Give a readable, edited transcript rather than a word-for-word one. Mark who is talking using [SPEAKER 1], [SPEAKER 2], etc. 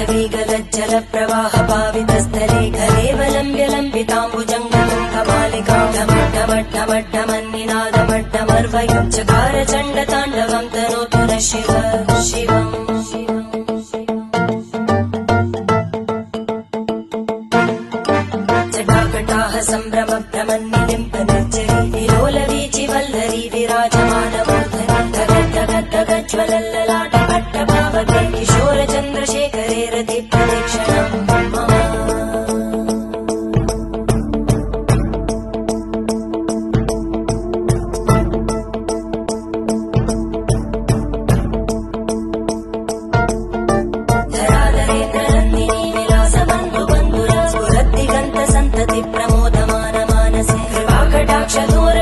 [SPEAKER 1] वीगलज्जल प्रवाह पावितस्थले कलेवलम्ब्य लम्बिताम्बुजङ्गमट्टमट्टमट्टमन्निनादमट्टमर्वयुञ्चकार चण्डताण्डवं तनोतु नः शिव शिवम् जटाकटाह सम्भ्रम भ्रमन्निलिम्प निर्जरी विलोलवीचि वल्लरी विराजमानमूर्धनि धगद्धगद्धगज्ज्वलल्ललाट पट्टभावके किशोर चन्द्रशेखरे रति प्रदक्षिणम् मम धराधरेन्द्रनन्दिनी विलासबन्धु बन्धुरा स्फुरद्दिगन्त सन्तति प्रमोदमान मानसे कृपाकटाक्षदूर